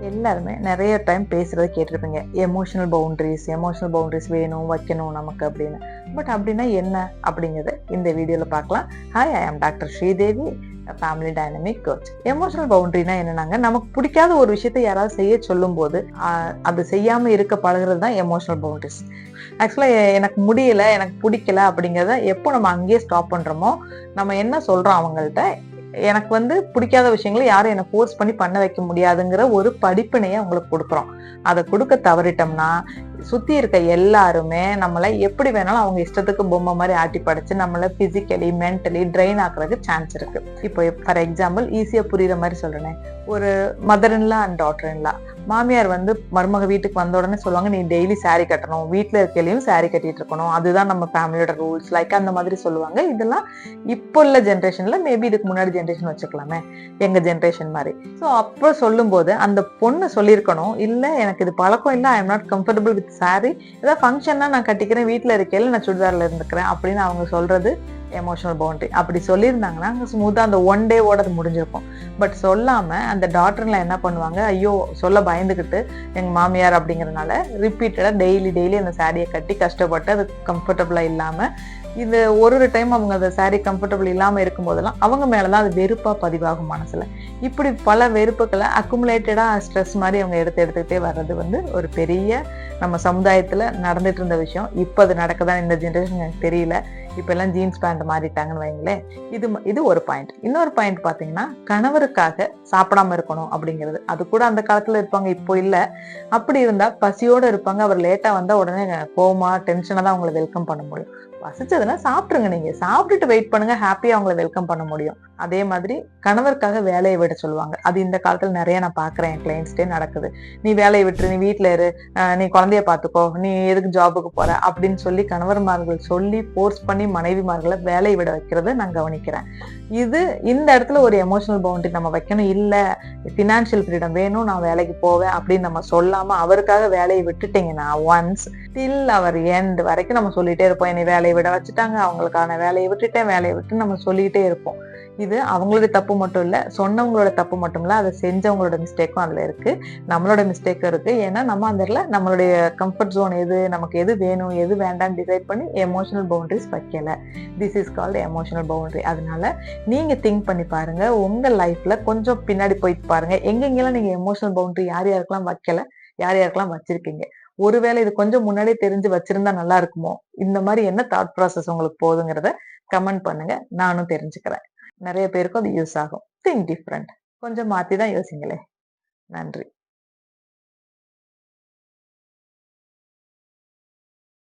எல்லாருமே நிறைய டைம் பேசுறத கேட்டிருப்பீங்க. எமோஷனல் பவுண்டரிஸ் வேணும், வைக்கணும் நமக்கு அப்படின்னு. பட் அப்படின்னா என்ன அப்படிங்கிறத இந்த வீடியோல பார்க்கலாம். Hi, I am doctor Sridevi, family dynamic coach. Emotional பவுண்டரினா என்னன்னாங்க, நமக்கு பிடிக்காத ஒரு விஷயத்த யாராவது செய்ய சொல்லும் போது அது செய்யாம இருக்க பழகுறது தான் எமோஷனல் பவுண்டரிஸ். ஆக்சுவலா எனக்கு முடியல, எனக்கு பிடிக்கல அப்படிங்கிறத எப்போ நம்ம அங்கேயே ஸ்டாப் பண்றோமோ, நம்ம என்ன சொல்றோம் அவங்கள்ட்ட, எனக்கு பிடிக்காத விஷயங்களை யாரும் என்னை ஃபோர்ஸ் பண்ணி பண்ண வைக்க முடியாதுங்கிற ஒரு படிப்பினையை அவங்களுக்கு கொடுக்குறோம். அதை கொடுக்க தவறிட்டோம்னா சுத்தி இருக்க எல்லாருமே நம்மளை எப்படி வேணாலும் அவங்க இஷ்டத்துக்கு பொம்மை மாதிரி ஆட்டி படைச்சு நம்மளை பிசிக்கலி மென்டலி ட்ரெயின் ஆக்குறதுக்கு சான்ஸ் இருக்கு. இப்போ ஃபார் எக்ஸாம்பிள் ஈஸியா புரியுற மாதிரி சொல்றேன். ஒரு mother in law and daughter in-law, மாமியார் மருமக வீட்டுக்கு வந்த உடனே சொல்லுவாங்க, நீ டெய்லி சாரி கட்டணும், வீட்டுல இருக்கையிலையும் சாரி கட்டிட்டு இருக்கணும், அதுதான் நம்ம ஃபேமிலியோட ரூல்ஸ், லைக் அந்த மாதிரி சொல்லுவாங்க. இதெல்லாம் இப்போ உள்ள ஜென்ரேஷன்ல, மேபி இதுக்கு முன்னாடி ஜென்ரேஷன் வச்சுக்கலாமே, எங்க ஜென்ரேஷன் மாதிரி. ஸோ அப்போ சொல்லும் போது அந்த பொண்ணு சொல்லியிருக்கணும், இல்ல எனக்கு இது பழக்கம் இல்லை, I am not comfortable with sorry, ஏதாவது ஃபங்க்ஷன்னா நான் கட்டிக்கிறேன், வீட்டுல இருக்கையில நான் சுடிதார்ல இருந்துக்கிறேன் அப்படின்னு அவங்க சொல்றது எமோஷனல் பவுண்டரி. அப்படி சொல்லியிருந்தாங்கன்னா ஸ்மூத்தா அந்த ஒன் டேவோட அது முடிஞ்சிருக்கும். பட் சொல்லாம அந்த டாக்டர்ல என்ன பண்ணுவாங்க, ஐயோ சொல்ல பயந்துக்கிட்டு எங்க மாமியார் அப்படிங்கறதுனால ரிப்பீட்டடா டெய்லி அந்த சாரியை கட்டி கஷ்டப்பட்டு அது கம்ஃபர்டபுளா இல்லாம, இது ஒரு டைம் அவங்க அந்த சாரி கம்ஃபர்டபுள் இல்லாம இருக்கும் போதெல்லாம் அவங்க மேலதான் அது வெறுப்பா பதிவாகும் மனசுல. இப்படி பல வெறுப்புகளை அக்குமுலேட்டடா ஸ்ட்ரெஸ் மாதிரி அவங்க எடுத்துக்கிட்டே வர்றது ஒரு பெரிய நம்ம சமுதாயத்துல நடந்துட்டு இருந்த விஷயம். இப்ப அது நடக்குதான் இந்த ஜென்ரேஷன் எனக்கு தெரியல. இப்ப எல்லாம் ஜீன்ஸ் பேண்ட் மாறிட்டாங்கன்னு வைங்களேன். இது ஒரு பாயிண்ட். இன்னொரு பாயிண்ட் பாத்தீங்கன்னா, கணவருக்காக சாப்பிடாம இருக்கணும் அப்படிங்கிறது. அது கூட அந்த காலத்துல இருப்பாங்க, இப்போ இல்ல. அப்படி இருந்தா பசியோட இருப்பாங்க. அவர் லேட்டா வந்தா உடனே கோவமா டென்ஷனா தான் அவங்களை வெல்கம் பண்ண முடியும். பசிச்சதுன்னா சாப்பிட்டுருங்க, நீங்க சாப்பிட்டுட்டு வெயிட் பண்ணுங்க, ஹாப்பியா அவங்களை வெல்கம் பண்ண முடியும். அதே மாதிரி கணவருக்காக வேலையை விட சொல்லுவாங்க. அது இந்த காலத்துல நிறைய நான் பாக்குறேன், என் கிளைண்ட்ஸ்டே நடக்குது. நீ வேலையை விட்டுரு, நீ வீட்டுல இரு, நீ குழந்தைய பாத்துக்கோ, நீ எதுக்கு ஜாபுக்கு போற அப்படின்னு சொல்லி கணவர்மார்கள் சொல்லி போர்ஸ் பண்ணி மனைவிமார்களை வேலையை விட வைக்கிறத நான் கவனிக்கிறேன். இந்த இடத்துல ஒரு எமோஷனல் பவுண்டரி நம்ம வைக்கணும். இல்ல பினான்சியல் ஃப்ரீடம் வேணும், நான் வேலைக்கு போவேன் அப்படின்னு நம்ம சொல்லாம அவருக்காக வேலையை விட்டுட்டீங்கன்னா, ஒன்ஸ் டில் அவர் எண்ட் வரைக்கும் நம்ம சொல்லிட்டே இருப்போம், என்னை வேலையை விட வச்சுட்டாங்க, அவங்களுக்கான வேலையை விட்டு நம்ம சொல்லிட்டே இருப்போம். இது அவங்களோட தப்பு மட்டும் இல்ல, சொன்னவங்களோட தப்பு மட்டும் இல்ல, அதை செஞ்சவங்களோட மிஸ்டேக்கும் அதுல இருக்கு, நம்மளோட மிஸ்டேக்கும் இருக்கு. ஏன்னா நம்ம அந்த இடத்துல நம்மளுடைய கம்ஃபர்ட் ஜோன் எது, நமக்கு எது வேணும் எது வேண்டாம்னு டிசைட் பண்ணி எமோஷனல் பவுண்டரிஸ் வைக்கல. This is called emotional boundary. அதனால நீங்க திங்க் பண்ணி பாருங்க, உங்க லைஃப்ல கொஞ்சம் பின்னாடி போயிட்டு பாருங்க, எங்கெங்கெல்லாம் நீங்க எமோஷனல் பவுண்டரி யார் யாருக்கெல்லாம் வைக்கல, யார் யாருக்கெல்லாம் வச்சிருக்கீங்க. ஒருவேளை இது கொஞ்சம் முன்னாடியே தெரிஞ்சு வச்சிருந்தா நல்லா இருக்குமோ, இந்த மாதிரி என்ன தாட் ப்ராசஸ் உங்களுக்கு போகுதுங்கிறத கமெண்ட் பண்ணுங்க, நானும் தெரிஞ்சுக்கிறேன். நிறைய பேருக்கும் அது யூஸ் ஆகும். திங்க் டிஃப்ரெண்ட், கொஞ்சம் மாத்தி தான் யோசிங்களே. நன்றி.